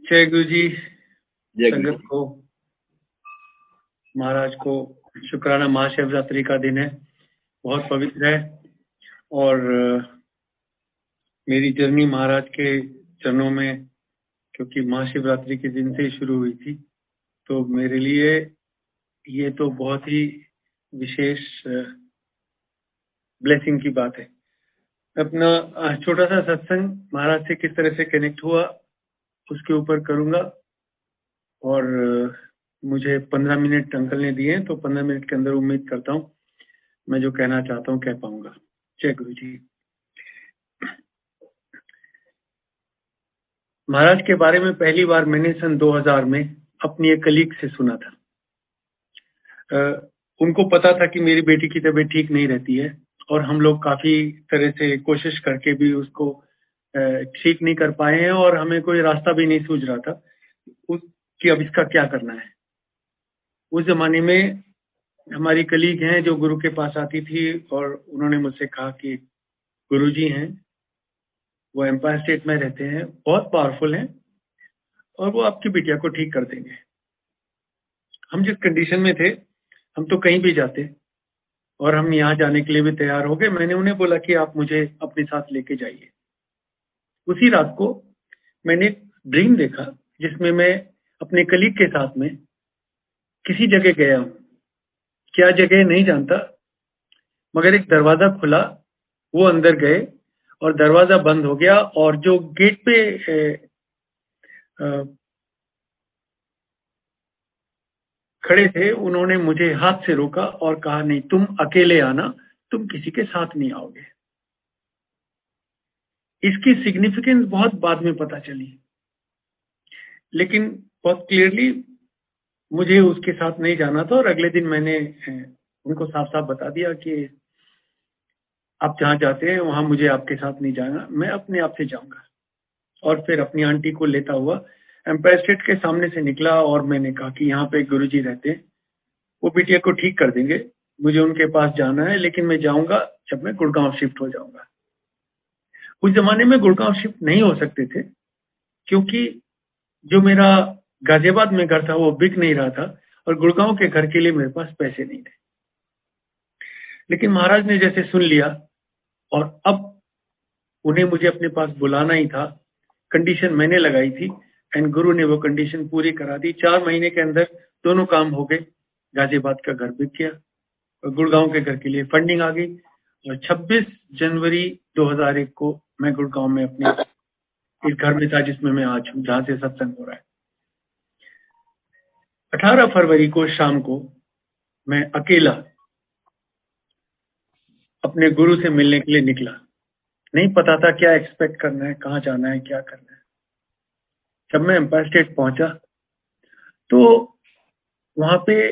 जय गुरु जी। जय गुरु संगत को, महाराज को शुक्राना। महाशिवरात्रि का दिन है, बहुत पवित्र है और मेरी जर्नी महाराज के चरणों में, क्योंकि महाशिवरात्रि के दिन से शुरू हुई थी, तो मेरे लिए ये तो बहुत ही विशेष ब्लेसिंग की बात है। अपना छोटा सा सत्संग महाराज से किस तरह से कनेक्ट हुआ उसके ऊपर करूंगा और मुझे 15 मिनट अंकल ने दिए हैं, तो 15 मिनट के अंदर उम्मीद करता हूँ मैं जो कहना चाहता हूँ कह पाऊंगा। जय गुरु जी। महाराज के बारे में पहली बार मैंने सन 2000 में अपनी एक कलीग से सुना था। उनको पता था कि मेरी बेटी की तबीयत ठीक नहीं रहती है और हम लोग काफी तरह से कोशिश करके भी उसको ठीक नहीं कर पाए हैं और हमें कोई रास्ता भी नहीं सूझ रहा था कि अब इसका क्या करना है। उस जमाने में हमारी कलीग हैं जो गुरु के पास आती थी और उन्होंने मुझसे कहा कि गुरु जी हैं, वो एम्पायर स्टेट में रहते हैं, बहुत पावरफुल हैं और वो आपकी बिटिया को ठीक कर देंगे। हम जिस कंडीशन में थे, हम तो कहीं भी जाते और हम यहाँ जाने के लिए भी तैयार हो गए। मैंने उन्हें बोला कि आप मुझे अपने साथ लेके जाइए। उसी रात को मैंने एक ड्रीम देखा जिसमें मैं अपने कलीग के साथ में किसी जगह गया हूँ, क्या जगह नहीं जानता, मगर एक दरवाजा खुला, वो अंदर गए और दरवाजा बंद हो गया और जो गेट पे खड़े थे उन्होंने मुझे हाथ से रोका और कहा नहीं, तुम अकेले आना, तुम किसी के साथ नहीं आओगे। इसकी सिग्निफिकेंस बहुत बाद में पता चली, लेकिन बहुत क्लियरली मुझे उसके साथ नहीं जाना था और अगले दिन मैंने उनको साफ साफ बता दिया कि आप जहाँ जाते हैं वहां मुझे आपके साथ नहीं जाना, मैं अपने आप से जाऊंगा। और फिर अपनी आंटी को लेता हुआ एम्पायर स्टेट के सामने से निकला और मैंने कहा कि यहाँ पे गुरुजी रहते हैं, वो बिटिया को ठीक कर देंगे, मुझे उनके पास जाना है, लेकिन मैं जाऊंगा जब मैं गुड़गांव शिफ्ट हो जाऊंगा। उस जमाने में गुड़गांव शिफ्ट नहीं हो सकते थे क्योंकि जो मेरा गाजियाबाद में घर था वो बिक नहीं रहा था और गुड़गांव के घर के लिए मेरे पास पैसे नहीं थे। लेकिन महाराज ने जैसे सुन लिया और अब उन्हें मुझे अपने पास बुलाना ही था, कंडीशन मैंने लगाई थी एंड गुरु ने वो कंडीशन पूरी करा दी। 4 महीने के अंदर दोनों काम हो गए। गाजियाबाद का घर बिक गया और गुड़गांव के घर के लिए फंडिंग आ गई और 26 जनवरी 2001 को मैं गुड़गांव में अपने इस घर में था जिसमें मैं आज हूँ, जहां से सत्संग हो रहा है। 18 फरवरी को शाम को मैं अकेला अपने गुरु से मिलने के लिए निकला। नहीं पता था क्या एक्सपेक्ट करना है, कहाँ जाना है, क्या करना है। जब मैं एम्पायर स्टेट पहुंचा तो वहां पे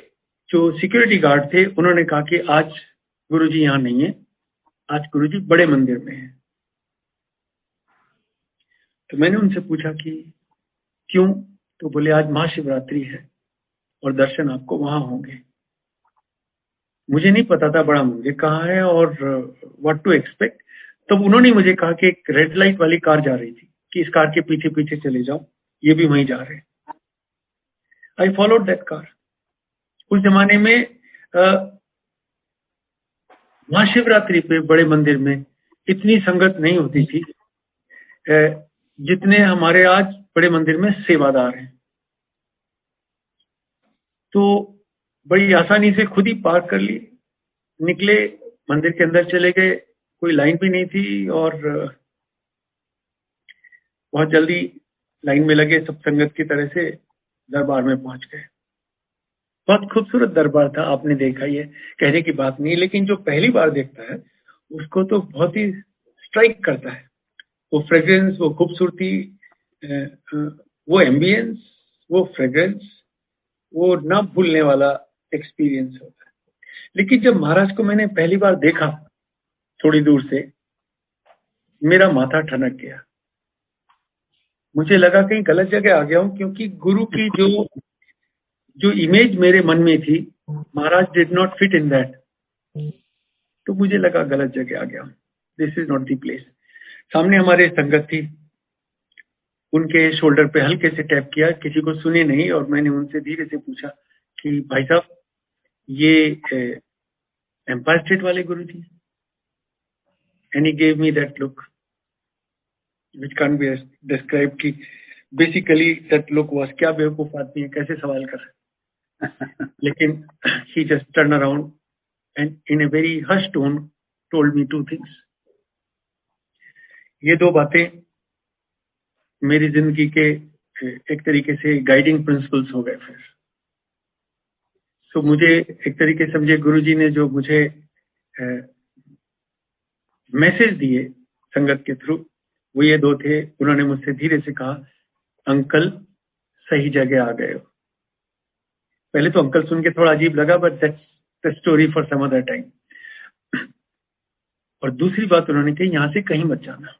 जो सिक्योरिटी गार्ड थे उन्होंने कहा कि आज गुरुजी यहाँ नहीं है, आज गुरुजी बड़े मंदिर में है। तो मैंने उनसे पूछा कि क्यों, तो बोले आज महाशिवरात्रि है और दर्शन आपको वहां होंगे। मुझे नहीं पता था बड़ा मंदिर कहाँ है और व्हाट टू एक्सपेक्ट। तब उन्होंने मुझे कहा कि एक रेड लाइट वाली कार जा रही थी कि इस कार के पीछे पीछे चले जाओ, ये भी वहीं जा रहे हैं। I followed that car. उस जमाने में महाशिवरात्रि पे बड़े मंदिर में इतनी संगत नहीं होती थी जितने हमारे आज बड़े मंदिर में सेवादार हैं। तो बड़ी आसानी से खुद ही पार्क कर ली, निकले, मंदिर के अंदर चले गए, कोई लाइन भी नहीं थी और बहुत जल्दी लाइन में लगे, सब संगत की तरह से दरबार में पहुंच गए। बहुत खूबसूरत दरबार था, आपने देखा ही है, कहने की बात नहीं, लेकिन जो पहली बार देखता है उसको तो बहुत ही स्ट्राइक करता है। वो फ्रेग्रेंस, वो खूबसूरती, वो एम्बियंस, वो फ्रेग्रेंस, वो ना भूलने वाला एक्सपीरियंस होता है। लेकिन जब महाराज को मैंने पहली बार देखा थोड़ी दूर से, मेरा माथा ठनक गया। मुझे लगा कहीं गलत जगह आ गया हूं, क्योंकि गुरु की जो इमेज मेरे मन में थी, Maharaj did not fit in that. तो मुझे लगा गलत जगह आ गया हूं, this is not the place. सामने हमारे संगत थी, उनके शोल्डर पे हल्के से टैप किया, किसी को सुने नहीं, और मैंने उनसे धीरे से पूछा कि भाई साहब ये एम्पायर स्टेट वाले Guruji? And he gave me that look which can be describe कि बेसिकली दैट लुक वाज, क्या बेवकूफ आदमी है, कैसे सवाल कर रहा है। लेकिन he just turn around and in a very hush tone told me two things. ये दो बातें मेरी जिंदगी के एक तरीके से गाइडिंग प्रिंसिपल्स हो गए फिर। तो मुझे एक तरीके से समझे गुरुजी ने जो मुझे मैसेज दिए संगत के थ्रू, वो ये दो थे। उन्होंने मुझसे धीरे से कहा, अंकल सही जगह आ गए हो। पहले तो अंकल सुन के थोड़ा अजीब लगा, but that's the story for some other time. और दूसरी बात उन्होंने कही, यहां से कहीं मत जाना।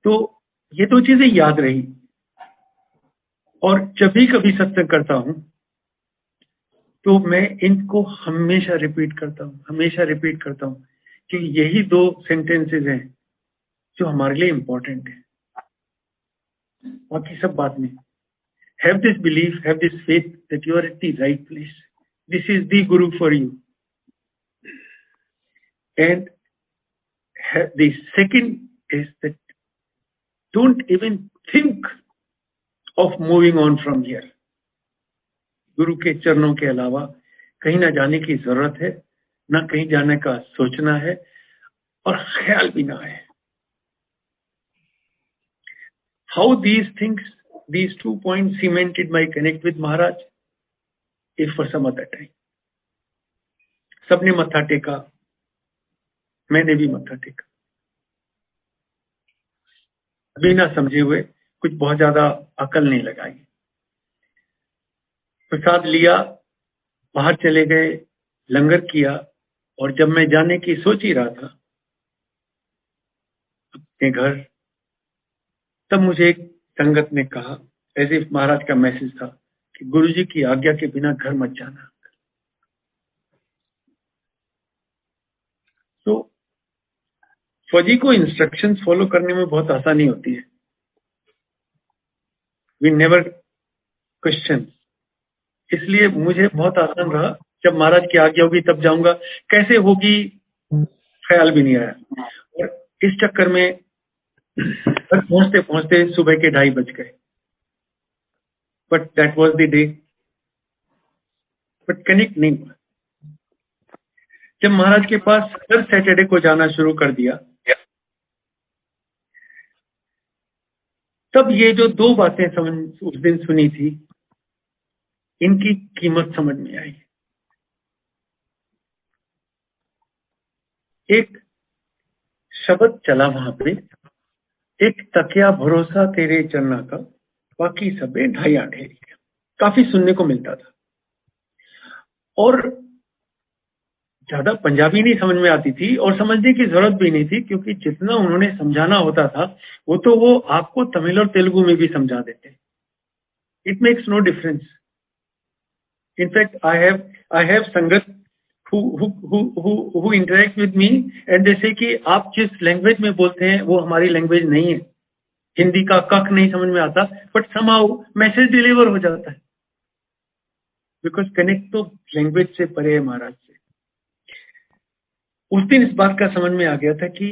तो ये दो चीजें याद रही, और जब भी कभी सत्संग करता हूं तो मैं इनको हमेशा रिपीट करता हूं कि यही दो सेंटेंसेस हैं जो हमारे लिए इंपॉर्टेंट है। बाकी सब बात में, have this belief, have this faith that you are at the right place, this is the guru for you. And the second is that don't even think of moving on from here. गुरु के चरणों के अलावा कहीं ना जाने की जरूरत है, ना कहीं जाने का सोचना है, और ख्याल भी ना है। How these things, these 2 points cemented my connect with Maharaj is for some other time. सबने मत्था टेका, मैंने भी मत्था टेका, बिना समझे हुए, कुछ बहुत ज्यादा अकल नहीं लगाई। प्रसाद लिया, बाहर चले गए, लंगर किया, और जब मैं जाने की सोच ही रहा था अपने घर, तब मुझे एक संगत ने कहा, एज इफ महाराज का मैसेज था, कि गुरुजी की आज्ञा के बिना घर मत जाना। तो फौजी को इंस्ट्रक्शंस फॉलो करने में बहुत आसानी होती है। वी नेवर क्वेश्चन, इसलिए मुझे बहुत आसान रहा। जब महाराज की आज्ञा होगी तब जाऊंगा, कैसे होगी ख्याल भी नहीं आया। और इस चक्कर में पहुंचते पहुंचते सुबह के 2:30 बज गए। But that was the day, but connect नहीं हुआ। जब महाराज के पास हर सैटरडे को जाना शुरू कर दिया, तब ये जो दो बातें उस दिन सुनी थी, इनकी कीमत समझ में आई। एक शब्द चला वहां पे, एक तकिया भरोसा तेरे चरना का, बाकी सबे ढाया ढेरी। काफी सुनने को मिलता था, और ज्यादा पंजाबी नहीं समझ में आती थी, और समझने की जरूरत भी नहीं थी, क्योंकि जितना उन्होंने समझाना होता था वो तो वो आपको तमिल और तेलुगु में भी समझा देते। It makes no difference. In fact I have संगत who interact with me and they say कि आप जिस लैंग्वेज में बोलते हैं वो हमारी लैंग्वेज नहीं है। हिंदी का कख नहीं समझ में आता, बट somehow मैसेज डिलीवर हो जाता है, बिकॉज कनेक्ट तो लैंग्वेज से परे है महाराज से। उस दिन इस बात का समझ में आ गया था कि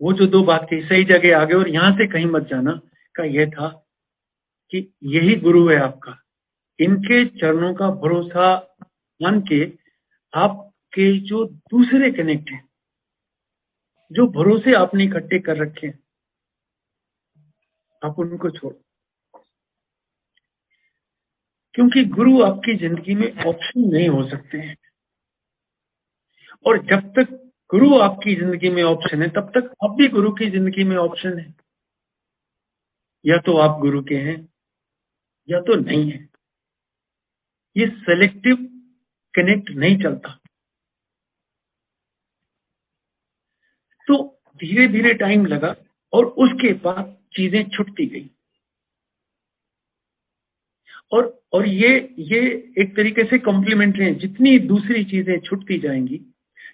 वो जो दो बात थी, सही जगह आ गए और यहां से कहीं मत जाना, का यह था कि यही गुरु है आपका। इनके चरणों का भरोसा मान के आपके जो दूसरे कनेक्ट हैं, जो भरोसे आपने इकट्ठे कर रखे हैं, आप उनको छोड़ो। क्योंकि गुरु आपकी जिंदगी में ऑप्शन नहीं हो सकते हैं, और जब तक गुरु आपकी जिंदगी में ऑप्शन है, तब तक आप भी गुरु की जिंदगी में ऑप्शन है। या तो आप गुरु के हैं या तो नहीं है। ये सेलेक्टिव कनेक्ट नहीं चलता। तो धीरे धीरे टाइम लगा, और उसके बाद चीजें छुटती गई। और ये एक तरीके से कॉम्प्लीमेंट्री है। जितनी दूसरी चीजें छुटती जाएंगी,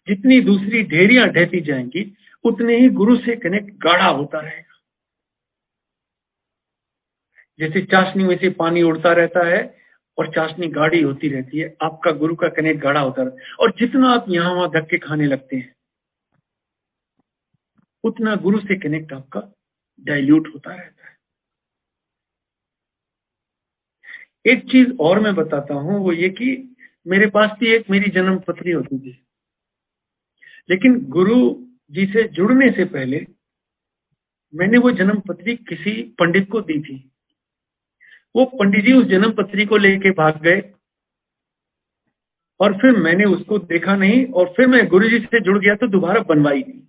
जितनी दूसरी ढेरियां ढहती जाएंगी उतने ही गुरु से कनेक्ट गाढ़ा होता रहेगा। जैसे चाशनी में से पानी उड़ता रहता है और चाशनी गाढ़ी होती रहती है, आपका गुरु का कनेक्ट गाढ़ा होता रहता है। और जितना आप यहाँ वहां धक्के खाने लगते हैं उतना गुरु से कनेक्ट आपका डाइल्यूट होता रहता है। एक चीज और मैं बताता हूं, वो ये कि मेरे पास भी एक मेरी जन्म पत्री होती थी, लेकिन गुरु जी से जुड़ने से पहले मैंने वो जन्म पत्री किसी पंडित को दी थी। वो पंडित जी उस जन्म पत्री को लेके भाग गए और फिर मैंने उसको देखा नहीं, और फिर मैं गुरु जी से जुड़ गया तो दोबारा बनवाई नहीं।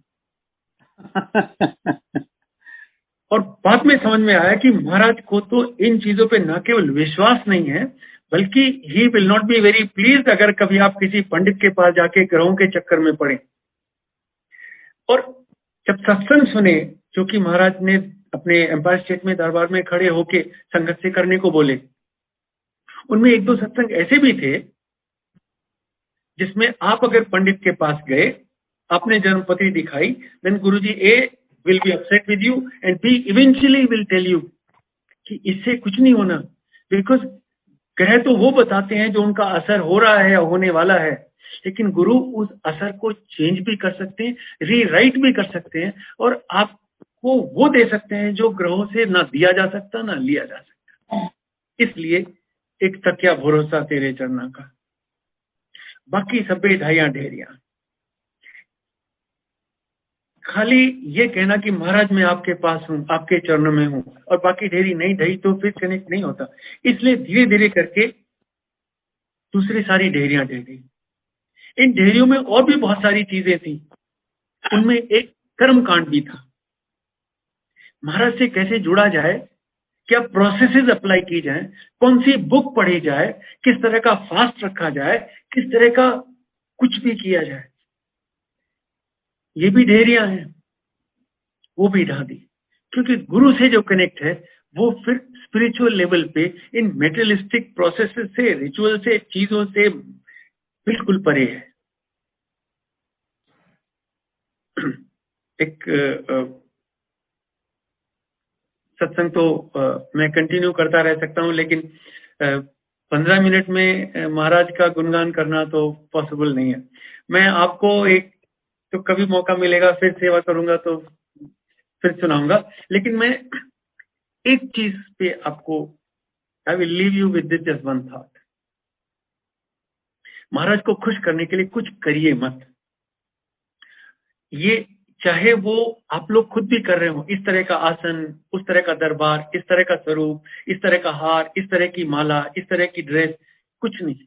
और बाद में समझ में आया कि महाराज को तो इन चीजों पे न केवल विश्वास नहीं है, बल्कि he will not be very pleased अगर कभी आप किसी पंडित के पास जाके ग्रहों के चक्कर में पड़े। और जब सत्संग सुने जो कि महाराज ने अपने एम्पायर स्टेट में दरबार में खड़े होके संगत से करने को बोले, उनमें एक दो सत्संग ऐसे भी थे जिसमें आप अगर पंडित के पास गए, आपने जन्मपत्री दिखाई, then Guruji A will be upset with you and B eventually will tell you कि इससे कुछ नहीं होना, बिकॉज ग्रह तो वो बताते हैं जो उनका असर हो रहा है या होने वाला है, लेकिन गुरु उस असर को चेंज भी कर सकते हैं, रीराइट भी कर सकते हैं, और आपको वो दे सकते हैं जो ग्रहों से ना दिया जा सकता ना लिया जा सकता। इसलिए एक तकिया भरोसा तेरे चरणा का, बाकी सभे ढाइयां ढेरियां। खाली ये कहना कि महाराज मैं आपके पास हूं, आपके चरणों में हूं, और बाकी ढेरी नहीं ढही तो फिर कनेक्ट नहीं होता। इसलिए धीरे धीरे करके दूसरी सारी ढेरियां ढह गई। इन ढेरियों में और भी बहुत सारी चीजें थी, उनमें एक कर्म कांड भी था। महाराज से कैसे जुड़ा जाए, क्या प्रोसेसेस अप्लाई की जाए, कौन सी बुक पढ़ी जाए, किस तरह का फास्ट रखा जाए, किस तरह का कुछ भी किया जाए, ये भी ढेरियां हैं, वो भी ढा दी। क्योंकि गुरु से जो कनेक्ट है वो फिर स्पिरिचुअल लेवल पे इन मेटेरियलिस्टिक प्रोसेसेस से, रिचुअल से, चीजों से बिल्कुल परे है। एक सत्संग तो मैं कंटिन्यू करता रह सकता हूं, लेकिन 15 मिनट में महाराज का गुणगान करना तो पॉसिबल नहीं है। मैं आपको एक तो कभी मौका मिलेगा फिर सेवा करूंगा तो फिर सुनाऊंगा, लेकिन मैं एक चीज पे आपको, I will leave you with this just one thought. Maharaj को खुश करने के लिए कुछ करिए मत। ये चाहे वो आप लोग खुद भी कर रहे हो, इस तरह का आसन, उस तरह का दरबार, इस तरह का स्वरूप, इस तरह का हार, इस तरह की माला, इस तरह की ड्रेस, कुछ नहीं।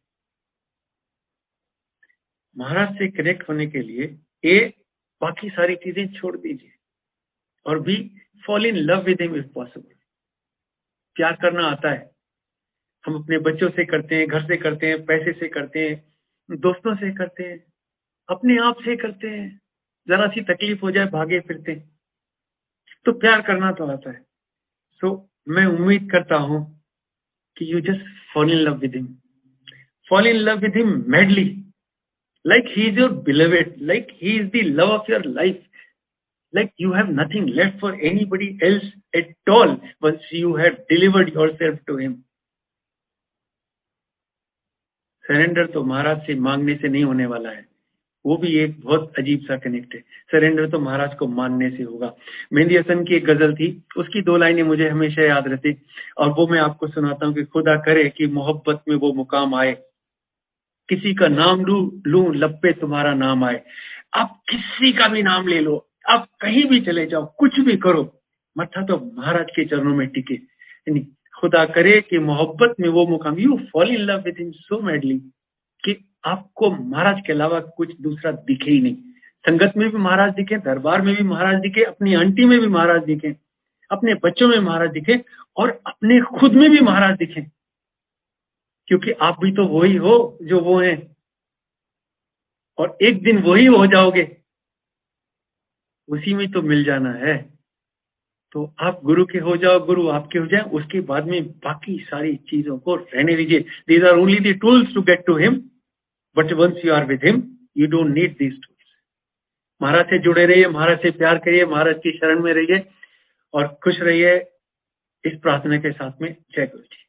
महाराज से कनेक्ट होने के लिए ए बाकी सारी चीजें छोड़ दीजिए और भी fall in love with him if possible. प्यार करना आता है, हम अपने बच्चों से करते हैं, घर से करते हैं, पैसे से करते हैं, दोस्तों से करते हैं, अपने आप से करते हैं, जरा सी तकलीफ हो जाए भागे फिरते हैं, तो प्यार करना तो आता है। सो मैं उम्मीद करता हूं कि you just fall in love with him, fall in love with him madly, like he is your beloved, like he is the love of your life, like you have nothing left for anybody else at all once you have delivered yourself to him. Surrender तो महाराज से मांगने से नहीं होने वाला है, वो भी एक बहुत अजीब सा कनेक्ट है। सरेंडर तो महाराज को मानने से होगा। मेहंदी हसन की एक गजल थी, उसकी 2 लाइनें मुझे हमेशा याद रहती, और वो मैं आपको सुनाता हूँ कि खुदा करे कि मोहब्बत में वो मुकाम आए, किसी का नाम लूं लब पे तुम्हारा नाम आए। आप किसी का भी नाम ले लो, आप कहीं भी चले जाओ, कुछ भी करो, मत्था तो महाराज के चरणों में टिके। यानी खुदा करे कि मोहब्बत में वो मुकाम, you fall in love with him so madly कि आपको महाराज के अलावा कुछ दूसरा दिखे ही नहीं। संगत में भी महाराज दिखे, दरबार में भी महाराज दिखे, अपनी आंटी में भी महाराज दिखे, अपने बच्चों में महाराज दिखे, और अपने खुद में भी महाराज दिखे, क्योंकि आप भी तो वही हो जो वो हैं, और एक दिन वही हो जाओगे, उसी में तो मिल जाना है। तो आप गुरु के हो जाओ, गुरु आपके हो जाए, उसके बाद में बाकी सारी चीजों को रहने दीजिए। These are only the tools to get to him, but once you are with him you don't need these tools. Maharaj से जुड़े रहिए, महाराज से प्यार करिए, महाराज की शरण में रहिए और खुश रहिए। इस प्रार्थना के साथ में जय गुरु जी।